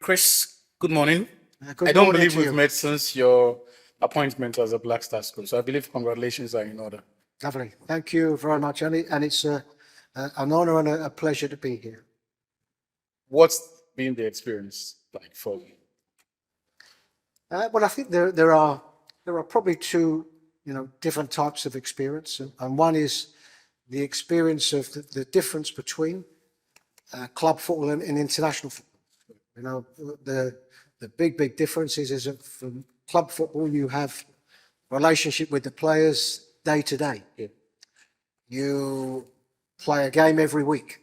Chris, good morning. I Good don't morning believe to we've you. met since your appointment as a Black Stars coach, so I believe congratulations are in order. Lovely. Thank you very much, Annie. And it's an honor and a pleasure to be here. What's been the experience like for you? Well, I think there are probably two, different types of experience, and one is the experience of the difference between club football and international football. You know, the big difference is that from club football you have relationship with the players day to day. You play a game every week.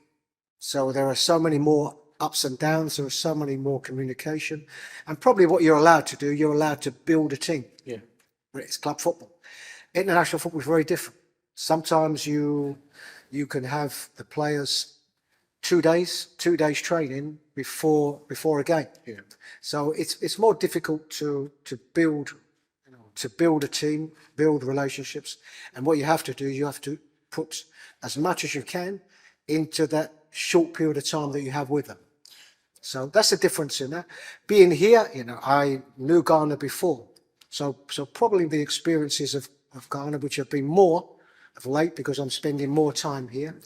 So there are so many more ups and downs, there are so many more communication. And probably what you're allowed to do, you're allowed to build a team. Yeah. It's club football. International football is very different. Sometimes you can have the players 2 days training before a game. Yeah. So it's more difficult to build a team, build relationships. And what you have to do, you have to put as much as you can into that short period of time that you have with them. So that's the difference in that. Being here, I knew Ghana before. So probably the experiences of Ghana, which have been more of late because I'm spending more time here,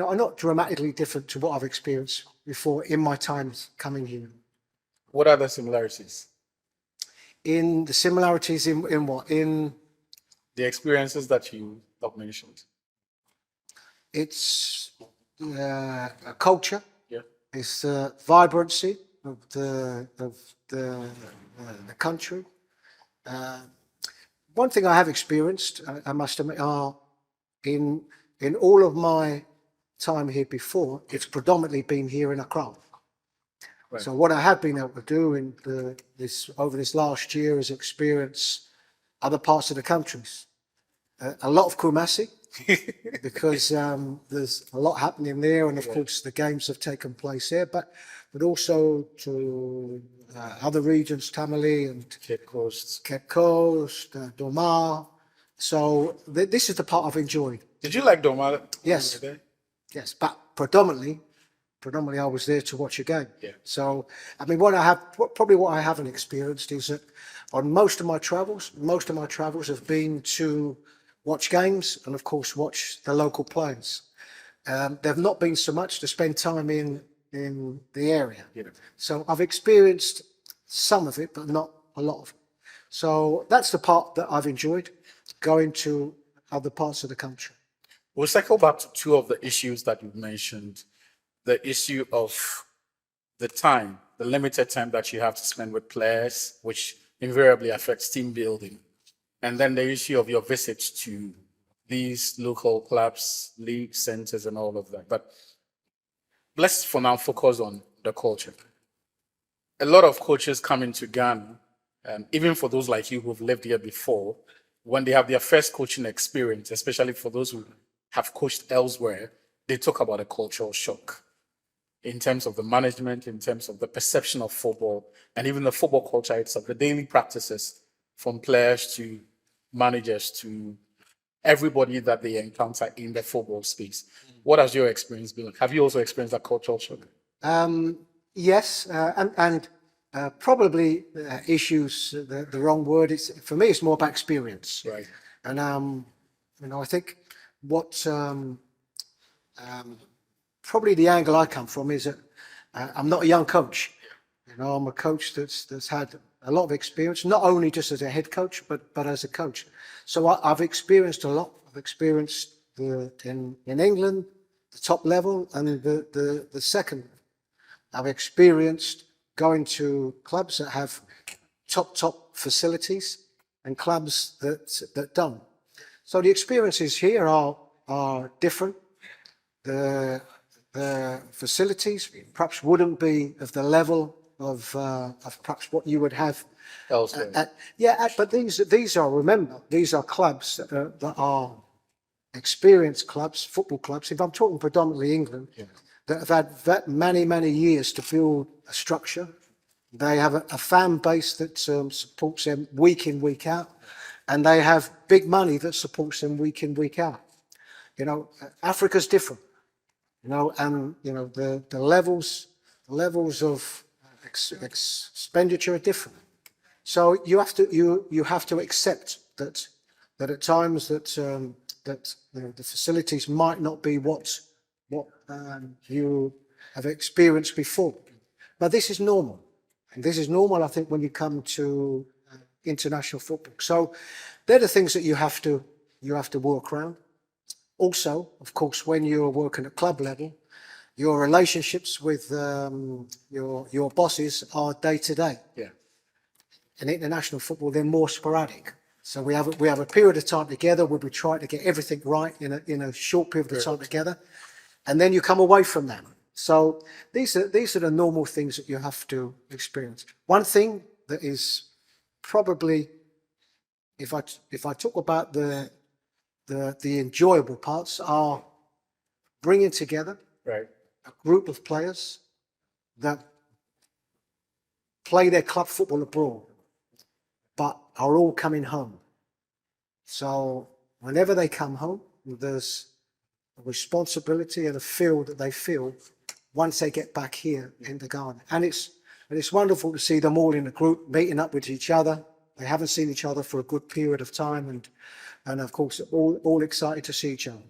are not dramatically different to what I've experienced before in my times coming here. What are the similarities? In the similarities in what? In The experiences that you have mentioned. It's a culture. Yeah. It's the vibrancy of the country. One thing I have experienced, I must admit, are in all of my time here before, it's predominantly been here in Accra. Right. So what I have been able to do over this last year is experience other parts of the countries. A lot of Kumasi, because there's a lot happening there, and of course the games have taken place there, but also to other regions, Tamale and Cape Coast. Doma. So this is the part I've enjoyed. Did you like Doma? Yes. Yes, but predominantly I was there to watch a game. Yeah. So I mean, what I haven't experienced is that on most of my travels have been to watch games and of course watch the local players. They've not been so much to spend time in the area. Yeah. So I've experienced some of it, but not a lot of it. So that's the part that I've enjoyed, going to other parts of the country. We'll circle back to two of the issues that you've mentioned. The issue of the time, the limited time that you have to spend with players, which invariably affects team building. And then the issue of your visits to these local clubs, league centers, and all of that. But let's for now focus on the culture. A lot of coaches come into Ghana, even for those like you who've lived here before, when they have their first coaching experience, especially for those who have coached elsewhere, they talk about a cultural shock in terms of the management, in terms of the perception of football, and even the football culture itself, the daily practices from players to managers to everybody that they encounter in the football space. What has your experience been like? Have you also experienced that cultural shock? Yes, and probably issues, the wrong word. For me, it's more about experience. Right. And I think what probably the angle I come from is that I'm not a young coach. I'm a coach that's had a lot of experience, not only just as a head coach, but as a coach. So I've experienced a lot. I've experienced in England, the top level, and the second. I've experienced going to clubs that have top facilities and clubs that don't. So the experiences here are different. The facilities perhaps wouldn't be of the level of perhaps what you would have Elsewhere. but these are clubs that are experienced clubs, football clubs. If I'm talking predominantly England, that have had that many years to build a structure. They have a fan base that supports them week in, week out, and they have big money that supports them week in, week out. Africa's different. And the levels of expenditure are different. So you have to accept that at times that the facilities might not be what you have experienced before. But this is normal. And this is normal, I think, when you come to international football. So they're the things that you have to work around. Also, of course, when you're working at club level, your relationships with your bosses are day to day. Yeah. In international football, they're more sporadic. So we have a period of time together where we try to get everything right in a short period of time together, and then you come away from that. So these are the normal things that you have to experience. One thing that is probably, if I talk about the enjoyable parts, are bringing together a group of players that play their club football abroad, but are all coming home. So whenever they come home, there's a responsibility and a feel that they feel once they get back here in the Ghana. And it's wonderful to see them all in a group, meeting up with each other. They haven't seen each other for a good period of time, and of course, all excited to see each other.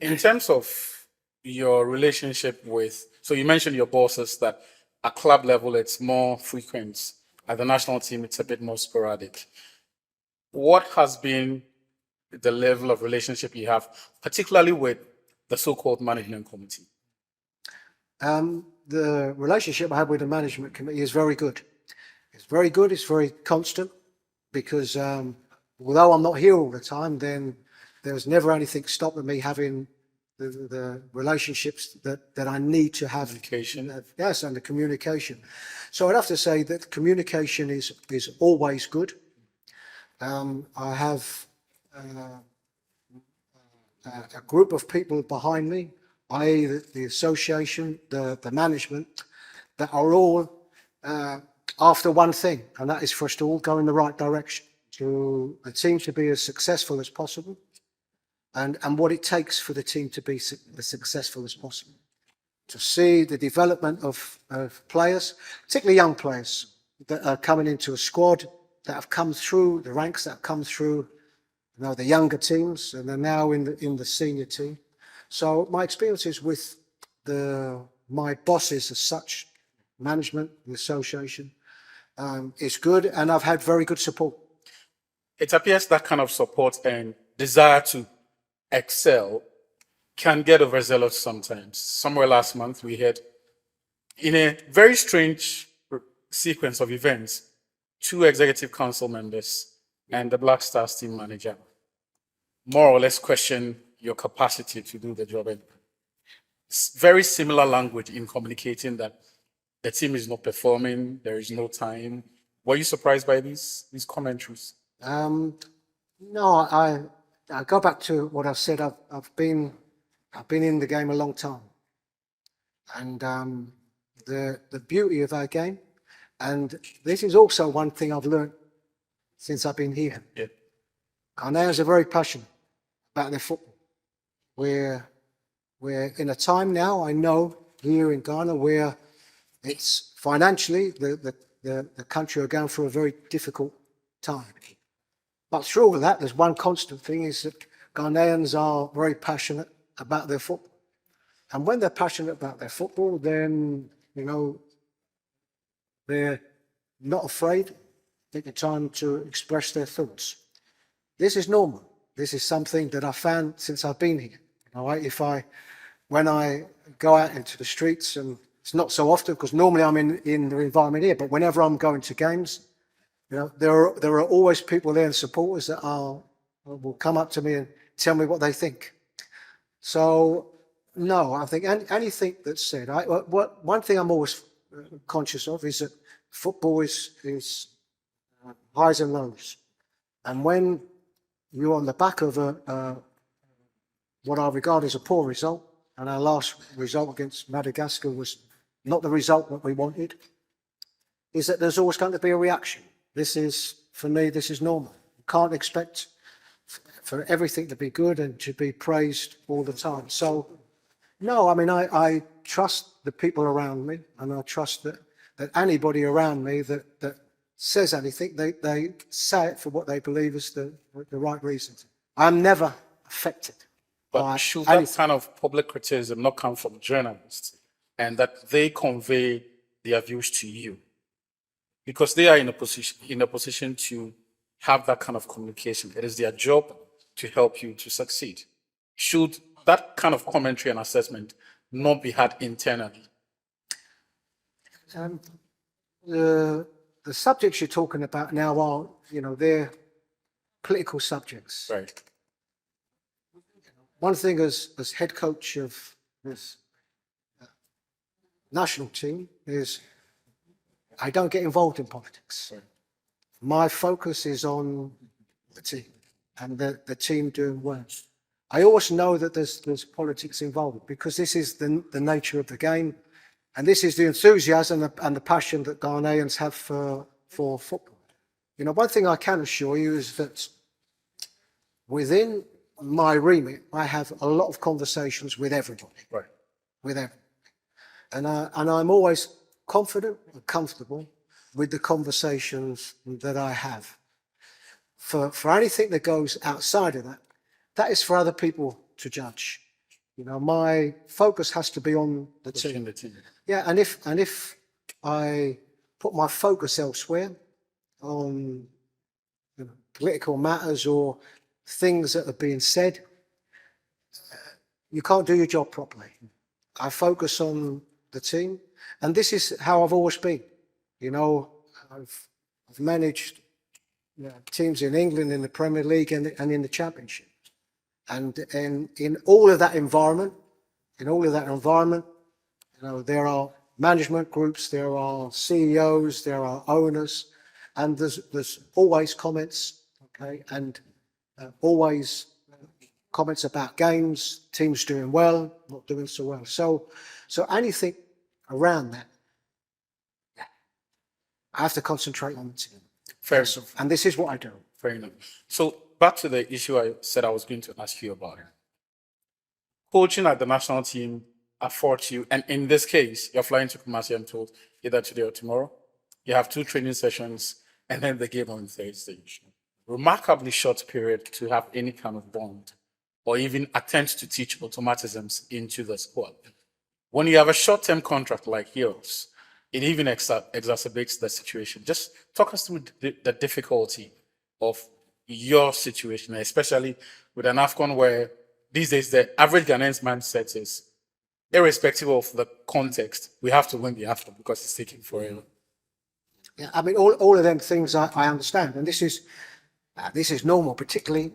In terms of your relationship with, so you mentioned your bosses, that at club level it's more frequent. At the national team, it's a bit more sporadic. What has been the level of relationship you have, particularly with the so-called management committee? The relationship I have with the management committee is very good. It's very good. It's very constant, because although I'm not here all the time, then there's never anything stopping me having the relationships that I need to have. Communication. Yes, and the communication. So I'd have to say that communication is always good. I have a group of people behind me, i.e. the association, the management, that are all after one thing, and that is for us to all go in the right direction, to the team to be as successful as possible, and what it takes for the team to be as successful as possible. To see the development of players, particularly young players that are coming into a squad, that have come through the ranks, that have come through, you know, the younger teams, and they're now in the senior team. So my experiences with my bosses as such, management, the association, is good, and I've had very good support. It appears that kind of support and desire to excel can get overzealous sometimes. Somewhere last month, we had, in a very strange sequence of events, 2 executive council members and the Black Stars team manager more or less question your capacity to do the job. And very similar language in communicating that the team is not performing, there is no time. Were you surprised by these commentaries? No, I go back to what I've said. I've been in the game a long time, and the beauty of our game, and this is also one thing I've learned since I've been here. Yeah. Ghanaians are very passionate about their football. We're in a time now, I know, here in Ghana, where it's financially the country are going through a very difficult time. But through all of that, there's one constant thing, is that Ghanaians are very passionate about their football. And when they're passionate about their football, then, you know, they're not afraid to take the time to express their thoughts. This is normal. This is something that I found since I've been here. All right, when I go out into the streets, and it's not so often because normally I'm in the environment here, but whenever I'm going to games, you know, there are always people there and supporters that will come up to me and tell me what they think. So no, I think anything that's said. One thing I'm always conscious of is that football is highs and lows, and when you're on the back of what I regard as a poor result, and our last result against Madagascar was not the result that we wanted, is that there's always going to be a reaction. This is, for me, this is normal. You can't expect for everything to be good and to be praised all the time. So, no, I mean, I trust the people around me, and I trust that that anybody around me that says anything, they say it for what they believe is the right reasons. I'm never affected But by should that anything. kind of public criticism not come from journalists and that they convey their views to you? Because they are in a position to have that kind of communication. It is their job to help you to succeed. Should that kind of commentary and assessment not be had internally? Um, the subjects you're talking about now are, they're political subjects. Right. One thing as head coach of this national team is I don't get involved in politics. Right. My focus is on the team and the team doing well. I always know that there's politics involved because this is the nature of the game, and this is the enthusiasm and the passion that Ghanaians have for football. One thing I can assure you is that within my remit, I have a lot of conversations with everybody. Right. With everybody. And I'm always confident and comfortable with the conversations that I have. For anything that goes outside of that, that is for other people to judge. My focus has to be on the team. Yeah, and if I put my focus elsewhere on political matters or things that are being said, you can't do your job properly. I focus on the team, and this is how I've always been. I've managed teams in England, in the Premier League, and in the Championship, and in all of that environment, there are management groups, there are CEOs, there are owners, and there's always comments, okay, and always comments about games, teams doing well, not doing so well. So anything around that, I have to concentrate on the team. Fair enough. And this is what I do. Fair enough. So back to the issue I said I was going to ask you about. Coaching at the national team affords you, and in this case, you're flying to Kumasi, I'm told, either today or tomorrow. You have 2 training sessions and then the game on Thursday. Remarkably short period to have any kind of bond or even attempt to teach automatisms into the squad. When you have a short-term contract like yours, it even exacerbates the situation. Just talk us through the difficulty of your situation, especially with an AFCON where these days the average Ghanaian's mindset is, irrespective of the context, we have to win the AFCON because it's taking forever. Yeah, I mean, all of them things I understand, and this is normal, particularly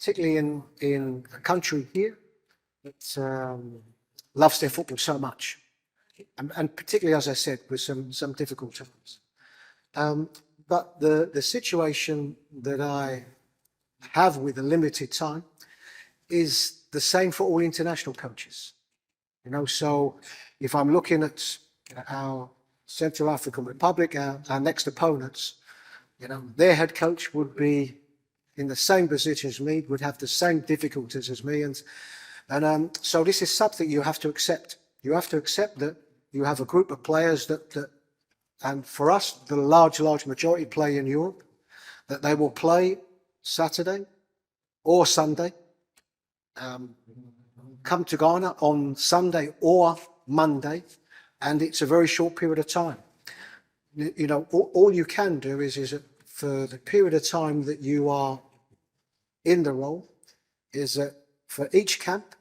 in a country here that loves their football so much, and particularly, as I said, with some difficult times. But the situation that I have with the limited time is the same for all international coaches. So if I'm looking at our Central African Republic, our next opponents, their head coach would be in the same position as me, would have the same difficulties as me, and so this is something you have to accept. You have to accept that you have a group of players that and for us, the large majority play in Europe, that they will play Saturday or Sunday, come to Ghana on Sunday or Monday, and it's a very short period of time. All you can do is that for the period of time that you are in the role, is that for each camp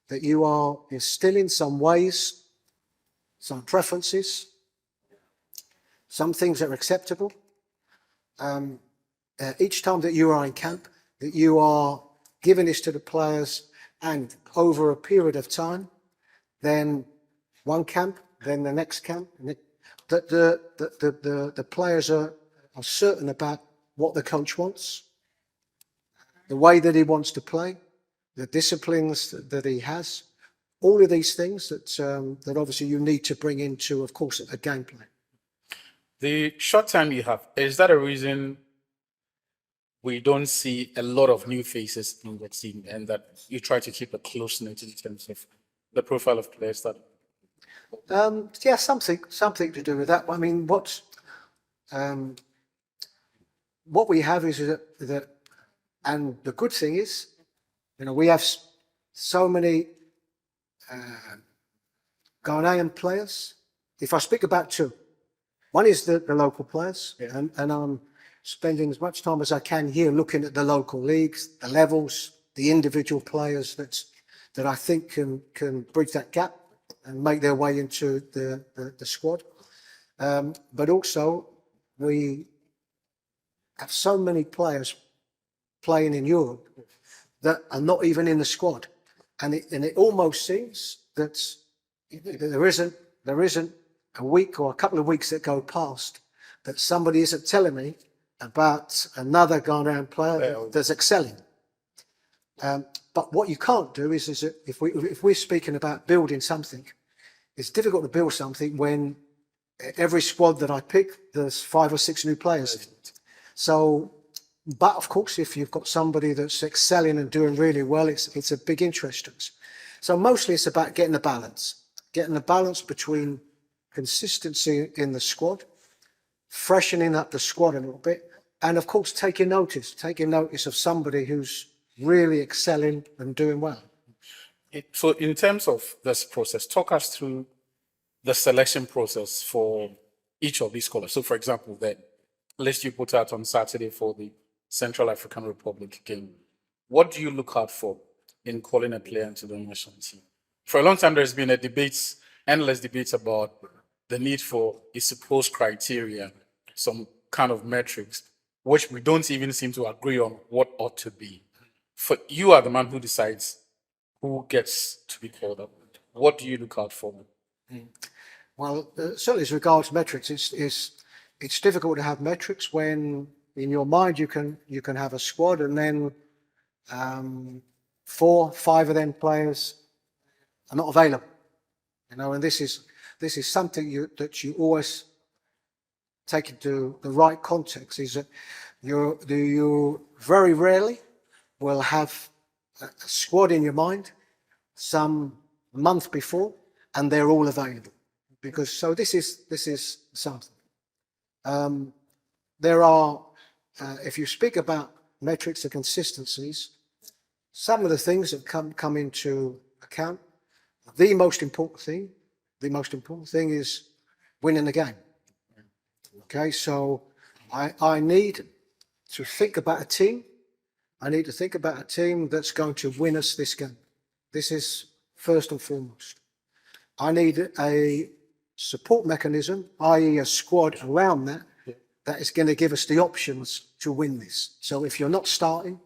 that you are instilling some ways, some preferences, some things that are acceptable. Each time that you are in camp, that you are giving this to the players, and over a period of time, then one camp, then the next camp, and the players are certain about what the coach wants, the way that he wants to play, the disciplines that he has, all of these things that obviously you need to bring into, of course, a game plan. The short time you have, is that a reason we don't see a lot of new faces in the team and that you try to keep a close knit in terms of the profile of players that? Yeah, something to do with that. I mean, what we have is that, and the good thing is, we have so many Ghanaian players. If I speak about two, one is the local players, and I'm spending as much time as I can here looking at the local leagues, the levels, the individual players that I think can bridge that gap and make their way into the squad. But also, we have so many players playing in Europe that are not even in the squad, and it almost seems that there isn't a week or a couple of weeks that go past that somebody isn't telling me about another Ghanaian player that's excelling. But what you can't do is that if we're speaking about building something, it's difficult to build something when every squad that I pick, there's 5 or 6 new players. So, but of course, if you've got somebody that's excelling and doing really well, it's a big interest to us. So mostly it's about getting the balance between consistency in the squad, freshening up the squad a little bit, and of course taking notice of somebody who's really excelling and doing well. So in terms of this process, talk us through the selection process for each of these callers. So for example, the list you put out on Saturday for the Central African Republic game, what do you look out for in calling a player into the national team? For a long time, there's been endless debates about the need for a supposed criteria, some kind of metrics, which we don't even seem to agree on what ought to be. For you are the man who decides who gets to be called up. What do you look out for? Well, certainly as regards metrics, it's difficult to have metrics when in your mind you can have a squad and then 4, 5 of them players are not available. And this is something that you always take into the right context, is that you very rarely will have a squad in your mind some month before and they're all available. So this is something. There are, if you speak about metrics and consistencies, some of the things that come into account. The most important thing is winning the game. Okay, so I need to think about a team. I need to think about a team that's going to win us this game. This is first and foremost. I need a support mechanism, i.e. a squad around that is going to give us the options to win this. So if you're not starting,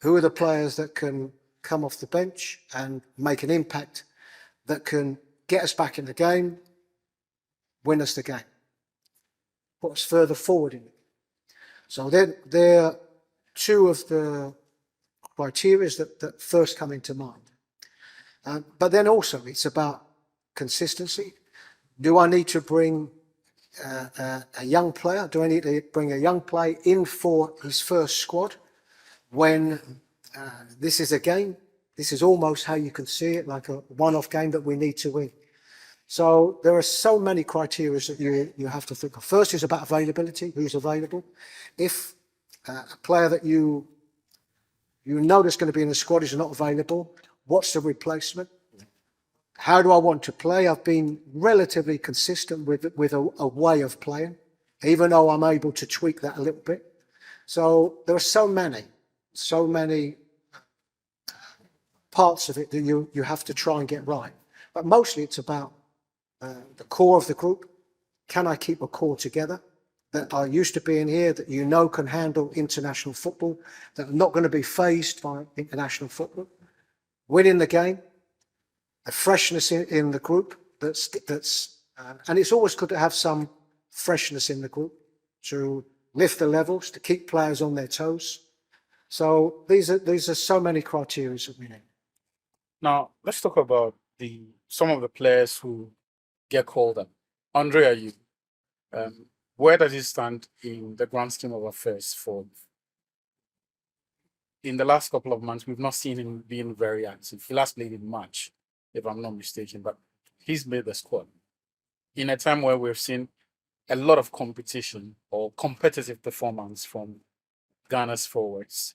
who are the players that can come off the bench and make an impact that can get us back in the game, win us the game, put us further forward in it. So they're 2 of the criteria that first come into mind. But then also it's about consistency. Do I need to bring a young player? Do I need to bring a young player in for his first squad when this is a game? This is almost how you can see it, like a one-off game that we need to win. So there are so many criteria that you have to think of. First is about availability, who's available. If a player that you know that's going to be in the squad is not available, what's the replacement? How do I want to play? I've been relatively consistent with a way of playing, even though I'm able to tweak that a little bit. So there are so many parts of it that you have to try and get right. But mostly it's about the core of the group. Can I keep a core together that are used to being here, that can handle international football, that are not going to be fazed by international football? Winning the game, a freshness in the group and it's always good to have some freshness in the group to lift the levels, to keep players on their toes. So these are so many criteria that we need. Now, let's talk about some of the players who get called up. Ayew, where does he stand in the grand scheme of affairs? In the last couple of months, we've not seen him being very active. He last played in March, if I'm not mistaken, but he's made the squad. in a time where we've seen a lot of competition or competitive performance from Ghana's forwards.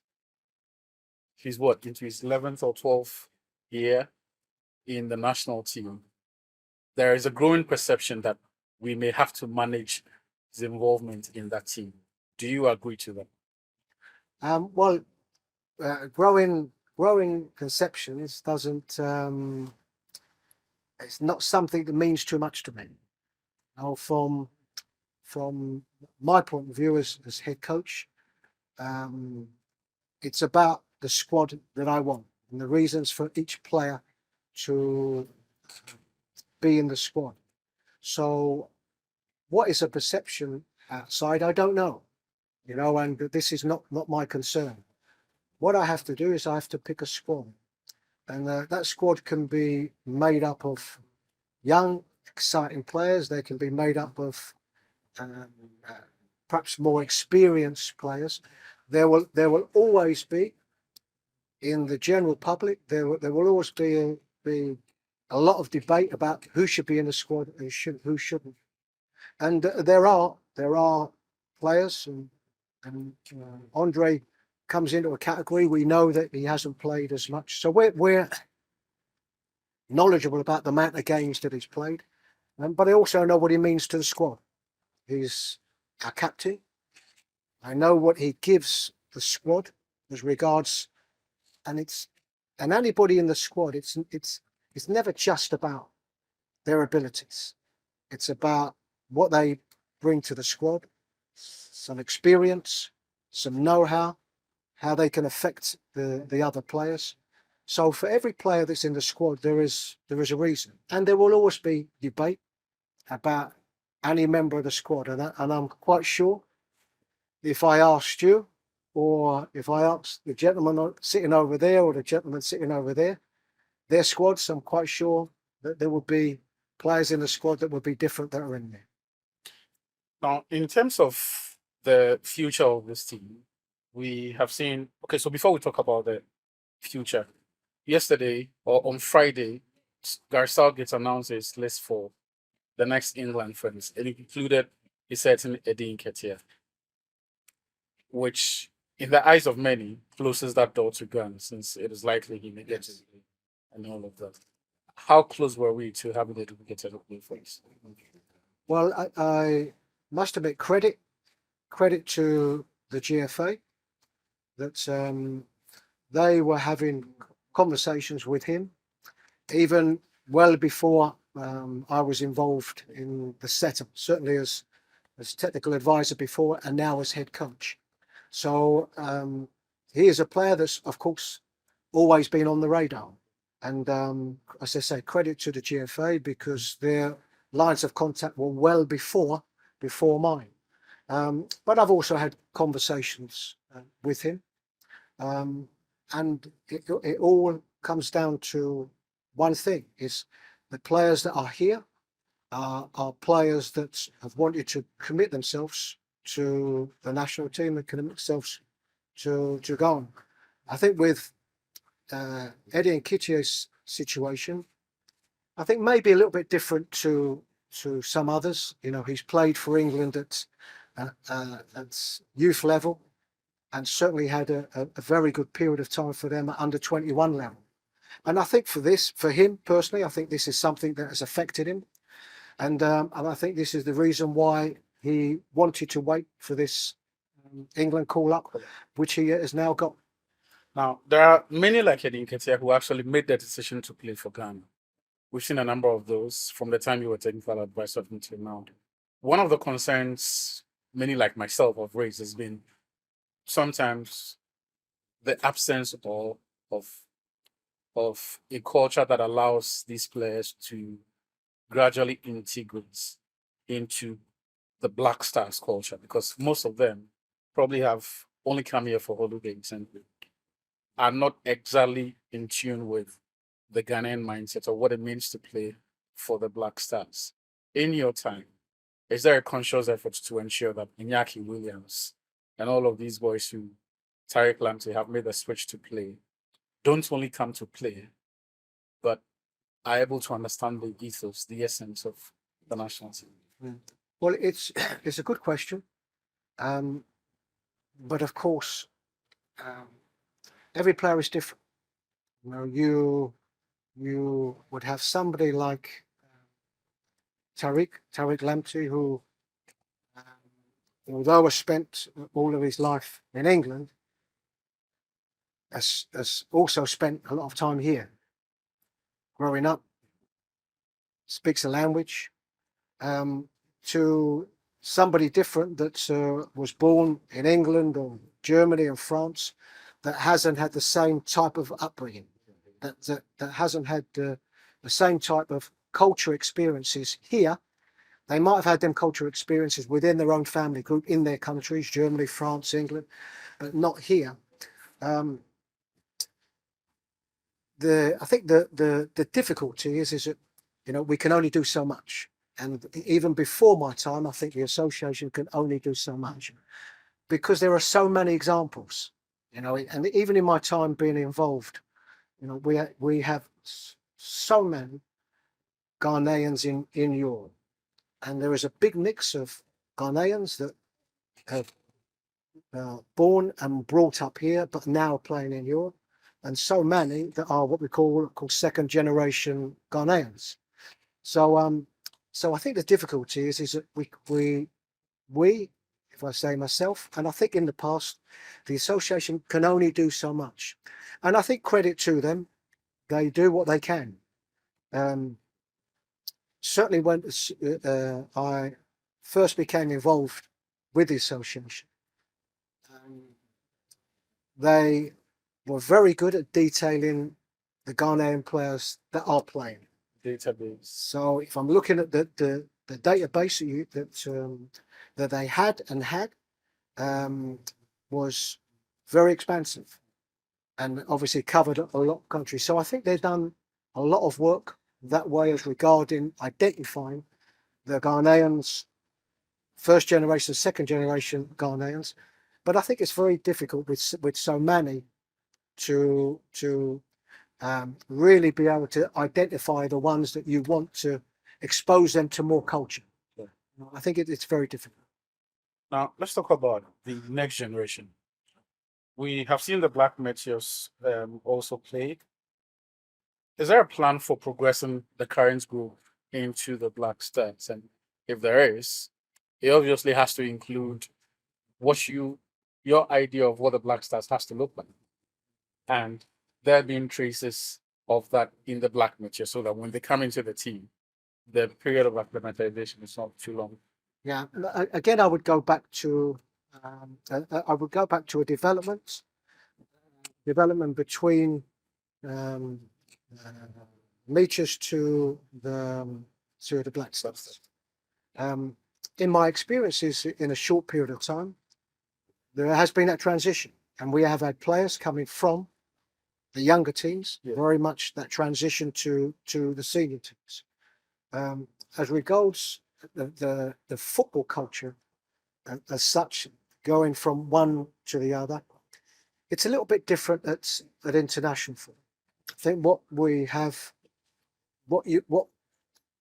He's what, into his 11th or 12th year in the national team. There is a growing perception that we may have to manage his involvement in that team. Do you agree to that? Well, growing conceptions doesn't. It's not something that means too much to me. Now, from my point of view as head coach, it's about the squad that I want and the reasons for each player to be in the squad. So, what is a perception outside? I don't know, and this is not my concern. What I have to do is I have to pick a squad, and that squad can be made up of young, exciting players. They can be made up of perhaps more experienced players. There will always be, in the general public, there will always be a lot of debate about who should be in the squad and who shouldn't. And there are players, and Andre comes into a category. We know that he hasn't played as much, so we're knowledgeable about the amount of games that he's played, but I also know what he means to the squad. He's our captain. I know what he gives the squad as regards, and anybody in the squad. It's never just about their abilities. It's about what they bring to the squad, some experience, some know-how, how they can affect the other players. So for every player that's in the squad, there is a reason, and there will always be debate about any member of the squad. And I'm quite sure if I asked you, or if I asked the gentleman sitting over there or the gentleman sitting over there, their squads, I'm quite sure that there would be players in the squad that would be different that are in there. Now, in terms of the future of this team, we have seen. Okay, so before we talk about the future, yesterday or on Friday, Gareth Southgate announced his list for the next England friends, and it included a certain Eddie Nketiah, which, in the eyes of many, closes that door to Gyan, since it is likely he may get it and all of that. How close were we to having Eddie Nketiah to play for us? Well, I must admit credit to the GFA that they were having conversations with him even well before I was involved in the setup, certainly as technical advisor before and now as head coach. So he is a player that's, of course, always been on the radar. And as I say, credit to the GFA because their lines of contact were well before mine. But I've also had conversations with him. And it all comes down to one thing, is the players that are here are players that have wanted to commit themselves to the national team and commit themselves to Gyan. I think with Eddie Nketiah's situation, I think maybe a little bit different to some others. He's played for England at youth level, and certainly had a very good period of time for them at under 21 level. And I think for him personally, I think this is something that has affected him. And I think this is the reason why he wanted to wait for this England call-up, which he has now got. Now, there are many like Eddie Nketiah who actually made the decision to play for Ghana. We've seen a number of those from the time you were technical advisor until now. One of the concerns many like myself have raised has been sometimes the absence of a culture that allows these players to gradually integrate into the Black Stars culture, because most of them probably have only come here for holidays and are not exactly in tune with the Ghanaian mindset or what it means to play for the Black Stars. In your time, is there a conscious effort to ensure that Iñaki Williams and all of these boys who Tariq Lamptey have made the switch to play don't only come to play, but are able to understand the ethos, the essence of the national team? Well, it's a good question, but of course, every player is different. You know, you would have somebody like Tariq Lamptey, who, although has spent all of his life in England, has also spent a lot of time here, growing up, speaks the language, to somebody different that was born in England or Germany and France, that hasn't had the same type of upbringing, that hasn't had the same type of culture experiences here. They might have had them cultural experiences within their own family group in their countries, Germany, France, England, but not here. I think the difficulty is that, you know, we can only do so much. And even before my time, I think the association can only do so much, because there are so many examples, you know, and even in my time being involved, you know, we have so many Ghanaians in Europe. And there is a big mix of Ghanaians that have born and brought up here, but now playing in Europe, and so many that are what we call second generation Ghanaians. So, so I think the difficulty is that we, if I say myself, and I think in the past, the association can only do so much, and I think credit to them, they do what they can. Certainly when I first became involved with the association, they were very good at detailing the Ghanaian players that are playing. Database. So if I'm looking at the database that they had was very expansive, and obviously covered a lot of countries. So I think they've done a lot of work that way as regarding identifying the Ghanaians, first generation, second generation Ghanaians. But I think it's very difficult with so many to really be able to identify the ones that you want to expose them to more culture. Yeah. I think it's very difficult. Now, let's talk about the next generation. We have seen the Black Meteors also play. Is there a plan for progressing the current group into the Black Stars? And if there is, it obviously has to include what your idea of what the Black Stars has to look like. And there being traces of that in the Black Meteors, so that when they come into the team, the period of acclimatization is not too long. Yeah. Again, I would go back to a development between meters to the Black Stars. In my experiences, in a short period of time, there has been that transition, and we have had players coming from the younger teams, very much that transition to the senior teams. As regards the football culture as such, going from one to the other, it's a little bit different at international football. I think what we have, what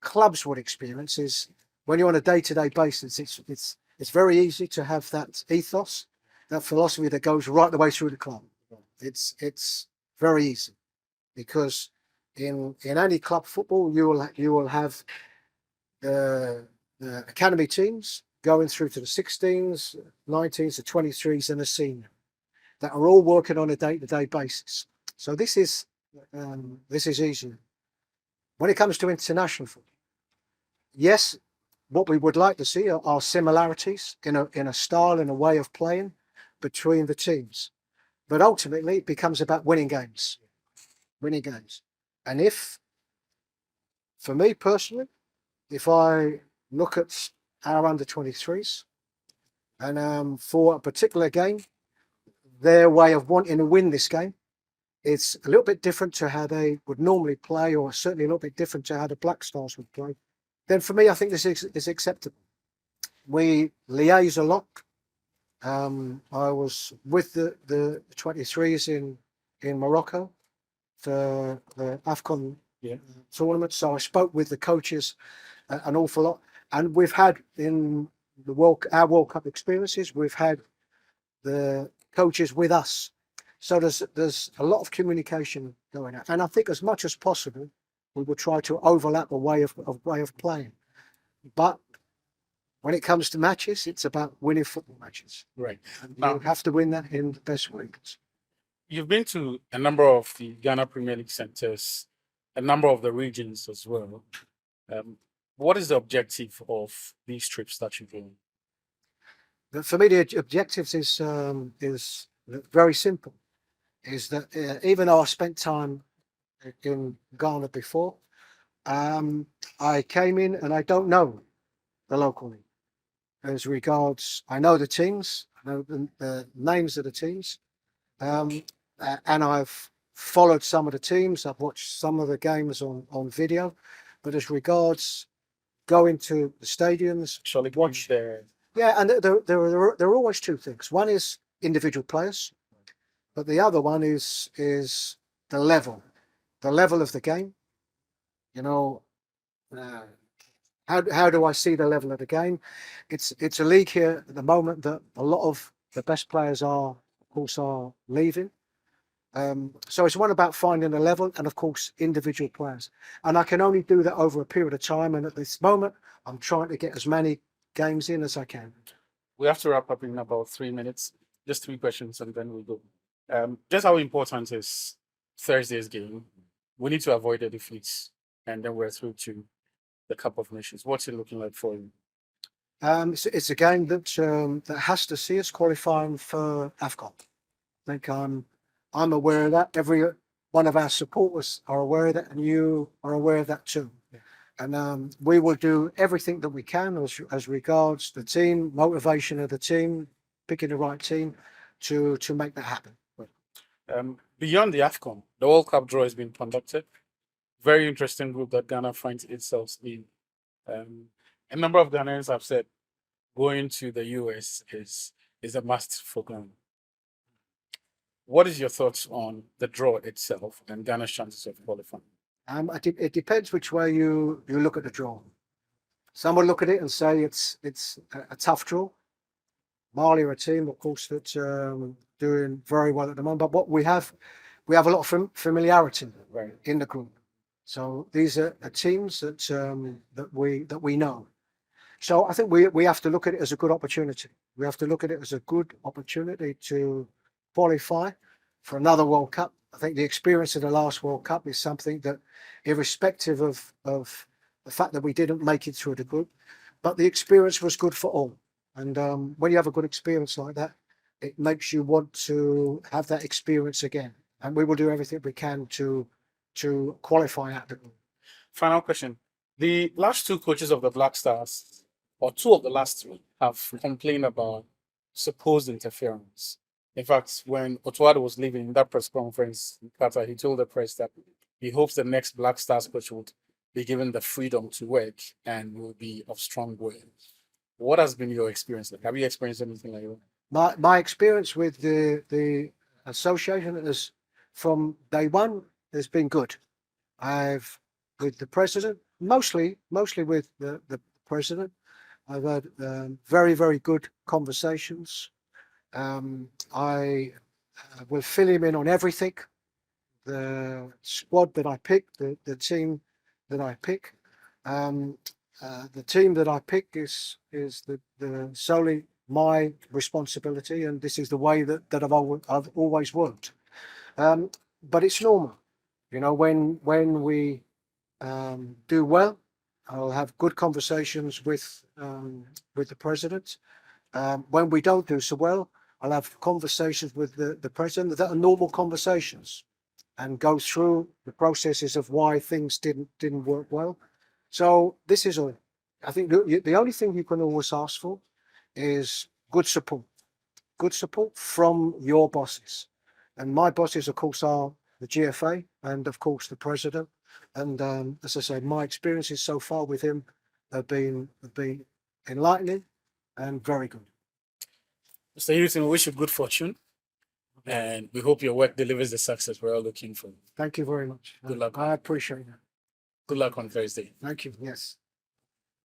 clubs would experience is, when you're on a day-to-day basis, it's very easy to have that ethos, that philosophy that goes right the way through the club. It's very easy, because in any club football, you will have the academy teams going through to the 16s, 19s, the 23s, and the senior, that are all working on a day-to-day basis. So this is easy. When it comes to international football, yes, what we would like to see are similarities in a style and a way of playing between the teams, but ultimately it becomes about winning games. And for me personally, if I look at our under-23s, and for a particular game, their way of wanting to win this game, it's a little bit different to how they would normally play, or certainly a little bit different to how the Black Stars would play, then for me, I think this is acceptable. We liaise a lot. I was with the 23s in Morocco for the AFCON tournament, so I spoke with the coaches an awful lot. And we've had in our World Cup experiences, we've had the coaches with us. So there's a lot of communication going on. And I think as much as possible, we will try to overlap a way of playing. But when it comes to matches, it's about winning football matches. Right. And Now, you have to win that in the best way. you've been to a number of the Ghana Premier League centers, a number of the regions as well. What is the objective of these trips that you're doing? For me, the objectives is very simple. Is that even though I spent time in Ghana before, I came in and I don't know the local league. As regards, I know the teams, I know the names of the teams, and I've followed some of the teams. I've watched some of the games on video, but as regards going to the stadiums, Actually, watch there. yeah, and there are always two things. One is individual players, but the other one is the level of the game. You know, how do I see the level of the game? It's a league here at the moment that a lot of the best players are, of course, are leaving. So it's one about finding a level and, of course, individual players. And I can only do that over a period of time. And at this moment, I'm trying to get as many games in as I can. We have to wrap up in about 3 minutes. Just 3 questions and then we'll go. Just how important is Thursday's game? We need to avoid the defeats and then we're through to the Cup of Nations. What's it looking like for you? It's a game that has to see us qualifying for AFCON. I think I'm aware of that. Every one of our supporters are aware of that, and you are aware of that too. Yeah. And we will do everything that we can as regards the team, motivation of the team, picking the right team to make that happen. Beyond the AFCON, the World Cup draw has been conducted. Very interesting group that Ghana finds itself in. A number of Ghanaians have said going to the US is a must for Ghana. What is your thoughts on the draw itself and Ghana's chances of qualifying? It depends which way you look at the draw. Some will look at it and say it's a tough draw. Mali are a team, of course, that's doing very well at the moment. But what we have a lot of familiarity in the group. So these are teams that we know. So I think we have to look at it as a good opportunity. We have to look at it as a good opportunity to qualify for another World Cup. I think the experience of the last World Cup is something that, irrespective of the fact that we didn't make it through the group, but the experience was good for all. And when you have a good experience like that, it makes you want to have that experience again. And we will do everything we can to qualify at the group. Final question. The last 2 coaches of the Black Stars, or 2 of the last 3, have complained about supposed interference. In fact, when Otuado was leaving in that press conference in Qatar, he told the press that he hopes the next Black Stars coach would be given the freedom to work and will be of strong will. What has been your experience like? Have you experienced anything like that? My experience with the association is from day one has been good. With the president, mostly with the president, I've had very, very good conversations. I will fill him in on everything. The squad that I pick, the team that I pick. The team that I pick is the solely my responsibility, and this is the way that I've always worked. But it's normal, you know, when we do well, I'll have good conversations with the president. When we don't do so well, I'll have conversations with the president that are normal conversations, and go through the processes of why things didn't work well. So this is all. I think the only thing you can always ask for is good support from your bosses. And my bosses, of course, are the GFA and, of course, the president. And as I say, my experiences so far with him have been enlightening and very good. Mr. Hughton, we wish you good fortune. And we hope your work delivers the success we're all looking for. Thank you very much. Good luck. I appreciate that. Good luck on Thursday. Thank you. Yes.